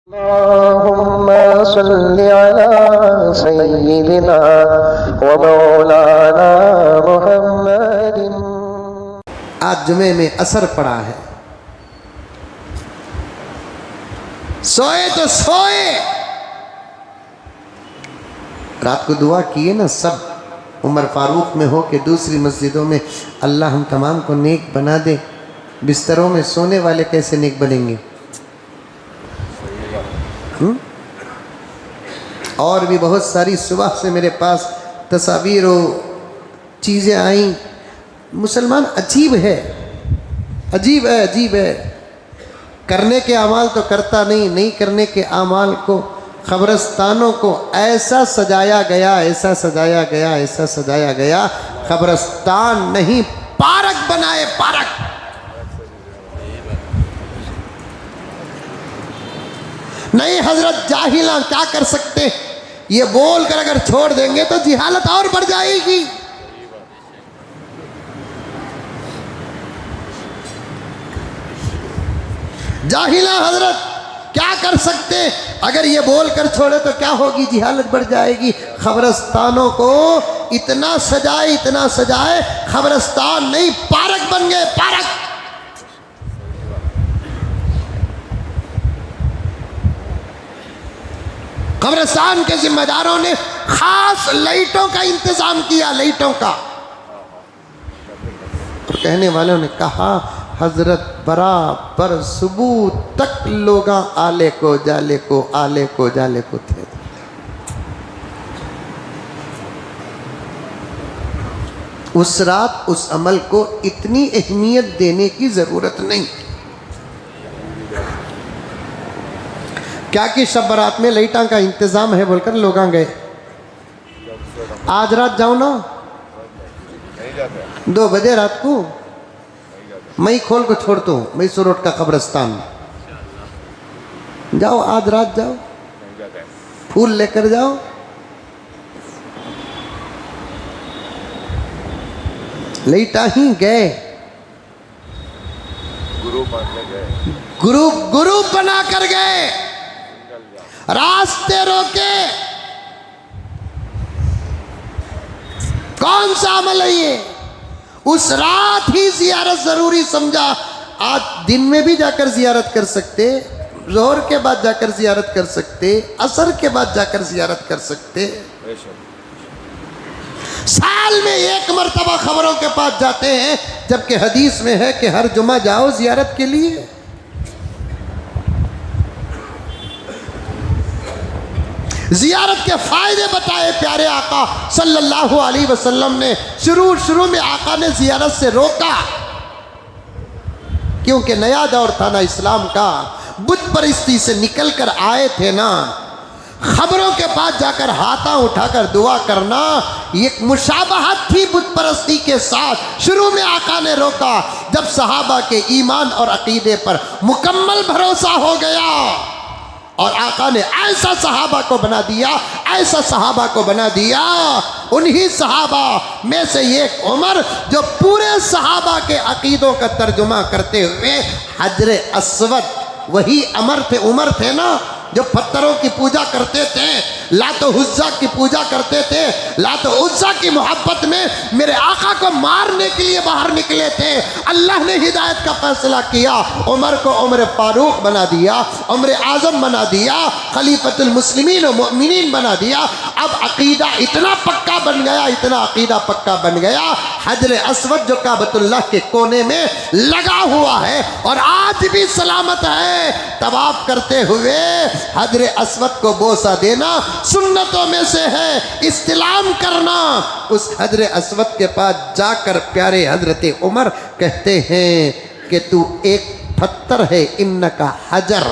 अल्लाहुम्मा सल्लि अला सय्यिदिना व मौलाना मुहम्मदिन। आज जुमे में असर पड़ा है, सोए तो सोए, रात को दुआ किए ना सब। उमर फारूक में हो के दूसरी मस्जिदों में, अल्लाह हम तमाम को नेक बना दे। बिस्तरों में सोने वाले कैसे नेक बनेंगे? और भी बहुत सारी सुबह से मेरे पास तस्वीर चीज़ें आई। मुसलमान अजीब है, अजीब है, अजीब है। करने के अमाल तो करता नहीं, नहीं करने के अमाल को, क़ब्रिस्तानों को ऐसा सजाया गया, ऐसा सजाया गया, ऐसा सजाया गया, क़ब्रिस्तान नहीं पार्क बनाए, पार्क। नहीं हजरत जाहिला क्या कर सकते, ये बोल कर अगर छोड़ देंगे तो जिहालत और बढ़ जाएगी। जाहिला हजरत क्या कर सकते, अगर ये बोल कर छोड़े तो क्या होगी, जिहालत बढ़ जाएगी। क़ब्रिस्तानों को इतना सजाए, इतना सजाए, क़ब्रिस्तान नहीं पार्क बन गए, पार्क। क़ब्रिस्तान के जिम्मेदारों ने खास लाइटों का इंतजाम किया, लाइटों का। तो कहने वालों ने कहा हजरत बराबर सुबह तक लोग आले को जाले को, आले को जाले को थे। उस रात उस अमल को इतनी अहमियत देने की जरूरत नहीं। क्या कि शब बारात में लाइटा का इंतजाम है बोलकर लोग गए। आज रात जाओ ना, 2 बजे रात को मई खोल को छोड़ता हूँ, मैसूर रोड का क़ब्रिस्तान जाओ, आज रात जाओ, फूल लेकर जाओ। लाइटा ही गए, ग्रुप बना कर गए, रास्ते रोके। कौन सा अमल है ये? उस रात ही जियारत जरूरी समझा। आज दिन में भी जाकर जियारत कर सकते, जोहर के बाद जाकर जियारत कर सकते, असर के बाद जाकर जियारत कर सकते। साल में 1 मरतबा खबरों के पास जाते हैं, जबकि हदीस में है कि हर जुमा जाओ जियारत के लिए। जियारत के फायदे बताए प्यारे आका सल्लल्लाहु अलैहि वसल्लम ने। शुरू में आका ने जियारत से रोका, क्योंकि नया दौर था ना इस्लाम का, बुत परस्ती से निकल कर आए थे ना। खबरों के पास जाकर हाथा उठाकर दुआ करना एक मुशाबहत थी बुत परस्ती के साथ। शुरू में आका ने रोका, जब सहाबा के ईमान और अकीदे पर मुकम्मल भरोसा हो गया और आका ने ऐसा सहाबा को बना दिया, ऐसा सहाबा को बना दिया। उन्हीं सहाबा में से एक उमर, जो पूरे सहाबा के अकीदों का तर्जुमा करते हुए हजरे अस्वद, वही उमर थे ना जो पत्थरों की पूजा करते थे, लातो उज्जा की पूजा करते थे, लातो उज्जा की मोहब्बत में मेरे आका को मारने के लिए बाहर निकले थे। अल्लाह ने हिदायत का फैसला किया, उमर को उमर फारूक बना दिया, उमर आज़म बना दिया, खलीफतुल मुस्लिमीन व मुअमिनीन बना दिया। अब अकीदा इतना पक्का बन गया, इतना अकीदा पक्का बन गया, हजरे अस्वद जो काबतुल्लाह के कोने में लगा हुआ है और आज भी सलामत है, तवाफ करते हुए हजरे अस्वद को बोसा देना सुन्नतों में से है। इस्तिलाम करना, उस हजरे अस्वद के पास जाकर प्यारे हजरत उमर कहते हैं कि तू एक पत्थर है, इन्नका हजर,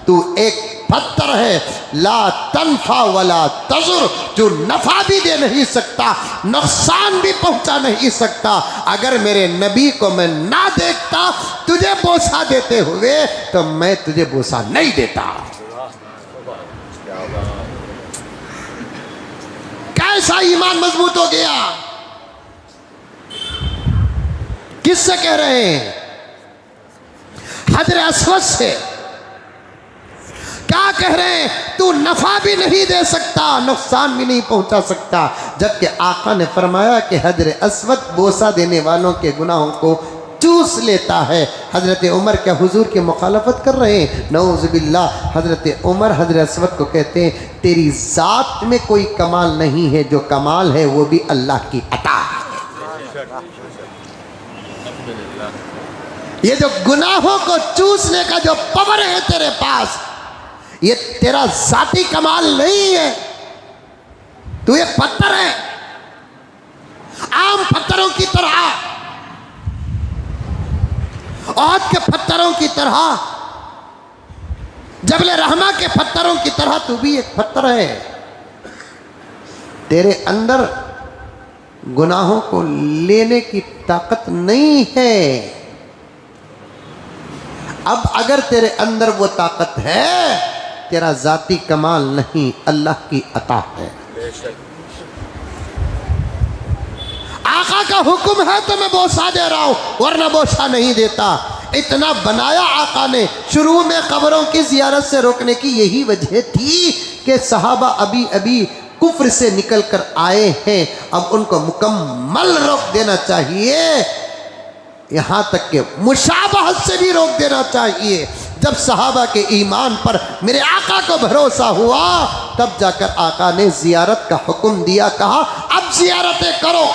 तू एक पत्थर है, ला तनफा वला तजुर, जो नफा भी दे नहीं सकता, नुकसान भी पहुंचा नहीं सकता। अगर मेरे नबी को मैं ना देखता तुझे बोसा देते हुए, तो मैं तुझे बोसा नहीं देता। कैसा ईमान मजबूत हो गया। किससे कह रहे हैं? हजर अस्वद से। क्या कह रहे हैं, तू नफ़ा भी नहीं दे सकता, नुकसान भी नहीं पहुंचा सकता। जबकि आका ने फरमाया कि हजर अस्वद बोसा देने वालों के गुनाहों को चूस लेता है। हज़रत उमर क्या हुजूर की मुखालफत कर रहे हैं? नऊज़ुबिल्लाह। हज़रत उमर हज़रत अस्वद को कहते हैं, तेरी ज़ात में कोई कमाल नहीं है, जो कमाल है वो भी अल्लाह की अता है। ये जो गुनाहों को चूसने का जो पावर है तेरे पास, ये तेरा ज़ाती कमाल नहीं है। तू एक पत्थर है, आम पत्थरों की तरह, औद के पत्थरों की तरह, जबले रहमा के पत्थरों की तरह तू भी एक पत्थर है। तेरे अंदर गुनाहों को लेने की ताकत नहीं है। अब अगर तेरे अंदर वो ताकत है, तेरा जाती कमाल नहीं, अल्लाह की अता है। आका का हुक्म है तो मैं बोसा दे रहा हूं, वरना बोसा नहीं देता। इतना बनाया आका ने। शुरू में कब्रों की जियारत से रोकने की यही वजह थी कि सहाबा अभी अभी कुफ्र से निकल कर आए हैं, अब उनको मुकम्मल रोक देना चाहिए, यहाँ तक कि मुशाबहत से भी रोक देना चाहिए। जब सहाबा के ईमान पर मेरे आका को भरोसा हुआ, तब जाकर आका ने जियारत का हुक्म दिया, कहा अब जियारतें करो,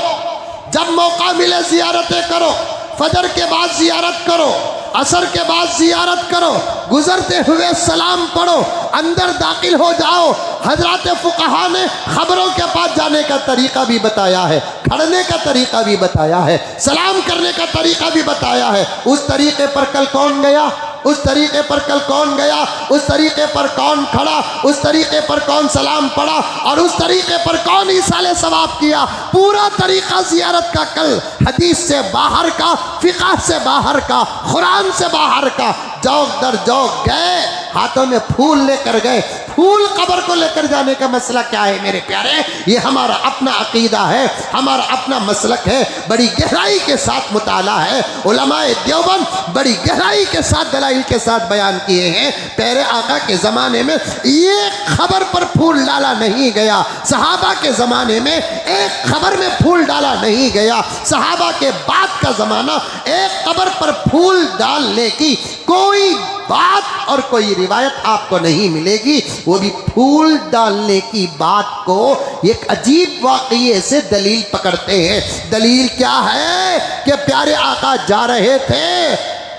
जब मौका मिले जियारतें करो, फजर के बाद जियारत करो, असर के बाद जियारत करो, गुजरते हुए सलाम पढ़ो, अंदर दाखिल हो जाओ। हजरत फुकहा ने खबरों के पास जाने का तरीका भी बताया है, खड़ने का तरीका भी बताया है, सलाम करने का तरीका भी बताया है। उस तरीके पर कल कौन गया, उस तरीके पर कल कौन गया, उस तरीके पर कौन खड़ा, उस तरीके पर कौन सलाम पढ़ा, और उस तरीके पर कौन ईसाले सवाब किया। पूरा तरीका जियारत का कल, हदीस से बाहर का, फिक़ह से बाहर का, कुरान से बाहर का, जौक दर जौक गए, हाथों में फूल लेकर गए। फूल कब्र को लेकर जाने का मसला क्या है मेरे प्यारे? ये हमारा अपना अकीदा है, हमारा अपना मसलक है, बड़ी गहराई के साथ मुताला है। उलमाए देवबंद बड़ी गहराई के साथ दलाइल के साथ बयान किए हैं। प्यारे आका के ज़माने में ये खबर पर फूल डाला नहीं गया, सहाबा के ज़माने में एक खबर में फूल डाला नहीं गया। सहाबा के बाद का ज़माना, एक कब्र पर फूल डालने की कोई बात और कोई रिवायत आपको नहीं मिलेगी। वो भी फूल डालने की बात को एक अजीब वाक़ये से दलील पकड़ते हैं। दलील क्या है कि प्यारे आका जा रहे थे,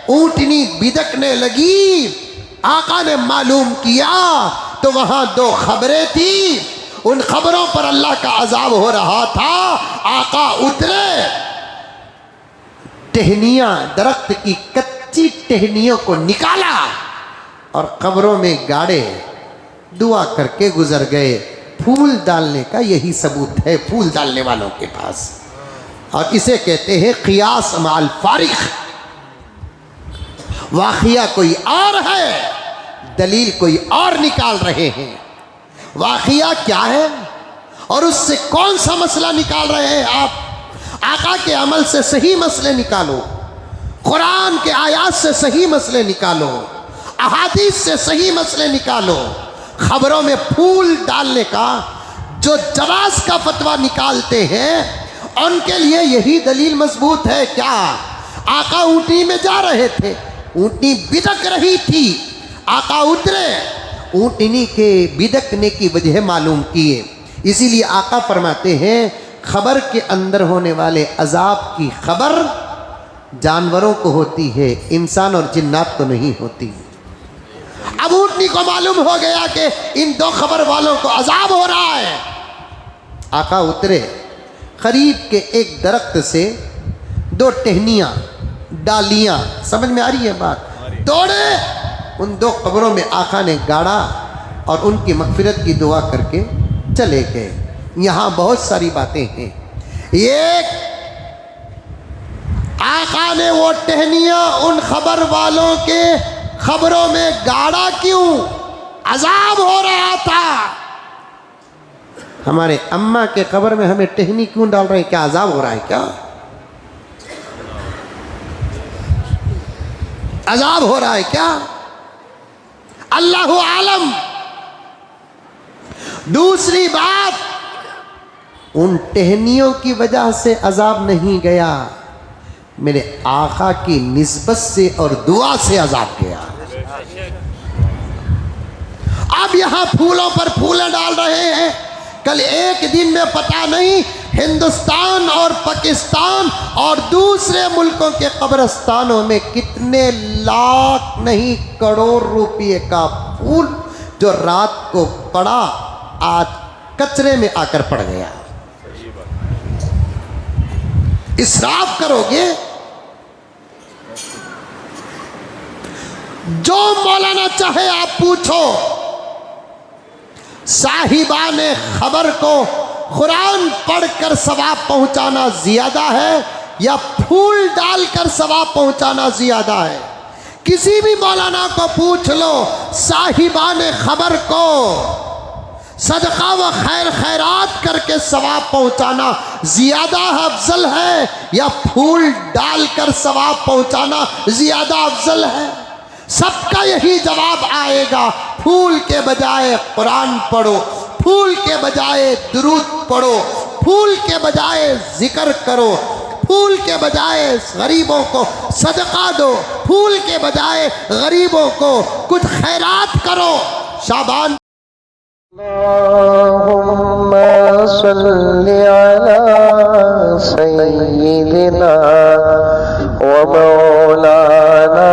ऊँटनी बिदकने लगी, आका ने मालूम किया तो वहाँ दो खबरें थी, उन खबरों पर अल्लाह का अजाब हो रहा था। आका उतरे, टहनियाँ, दरख्त की कच्ची टहनियों को निकाला और कब्रों में गाड़े, दुआ करके गुजर गए। फूल डालने का यही सबूत है फूल डालने वालों के पास, और इसे कहते हैं क़ियास माल फारिग। वाक़िया कोई और है, दलील कोई और निकाल रहे हैं। वाक़िया क्या है और उससे कौन सा मसला निकाल रहे हैं आप? आका के अमल से सही मसले निकालो, कुरान के आयात से सही मसले निकालो, अहादीस से सही मसले निकालो। खबरों में फूल डालने का जो जवाज का फतवा निकालते हैं, उनके लिए यही दलील मजबूत है। क्या? आका ऊँटनी में जा रहे थे, ऊँटनी बिदक रही थी, आका उतरे, ऊँटनी के बिदकने की वजह मालूम किए। इसीलिए आका फरमाते हैं, खबर के अंदर होने वाले अजाब की खबर जानवरों को होती है, इंसान और जिन्नात को नहीं होती। अब ऊँटनी को मालूम हो गया कि इन दो खबर वालों को अजाब हो रहा है। आका उतरे, करीब के एक दरख्त से दो टहनियाँ, डालियाँ, समझ में आ रही है बात, दौड़े, उन दो कब्रों में आका ने गाड़ा और उनकी मगफिरत की दुआ करके चले गए। यहाँ बहुत सारी बातें हैं। एक, आका ने वो टहनियाँ उन खबर वालों के खबरों में गाड़ा क्यों? अजाब हो रहा था। हमारे अम्मा के कब्र में हमें टहनी क्यों डाल रहे हैं? क्या अजाब हो रहा है? क्या अजाब हो रहा है? क्या अल्लाहु आलम। दूसरी बात, उन टहनियों की वजह से अजाब नहीं गया, मेरे आका की निस्बत से और दुआ से अजाब गया। अब यहां फूलों पर फूलें डाल रहे हैं, कल एक दिन में पता नहीं हिंदुस्तान और पाकिस्तान और दूसरे मुल्कों के कब्रिस्तानों में कितने लाख नहीं करोड़ रुपए का फूल जो रात को पड़ा आज कचरे में आकर पड़ गया। इसराफ करोगे? जो मौलाना चाहे आप पूछो, साहिबाने खबर को कुरान पढ़कर सवाब पहुंचाना ज्यादा है या फूल डालकर सवाब पहुंचाना ज्यादा है? किसी भी मौलाना को पूछ लो, साहिबाने खबर को सदका व खैर खैरात करके सवाब पहुंचाना ज्यादा अफजल है या फूल डालकर सवाब पहुंचाना ज्यादा अफजल है? सबका यही जवाब आएगा, फूल के बजाय कुरान पढ़ो, फूल के बजाय दुरूद पढ़ो, फूल के बजाय जिक्र करो, फूल के बजाय गरीबों को सदका दो, फूल के बजाय गरीबों को कुछ खैरात करो। शाबान अल्लाहुम्मा सल्लि अला सय्यिदिना व मौलाना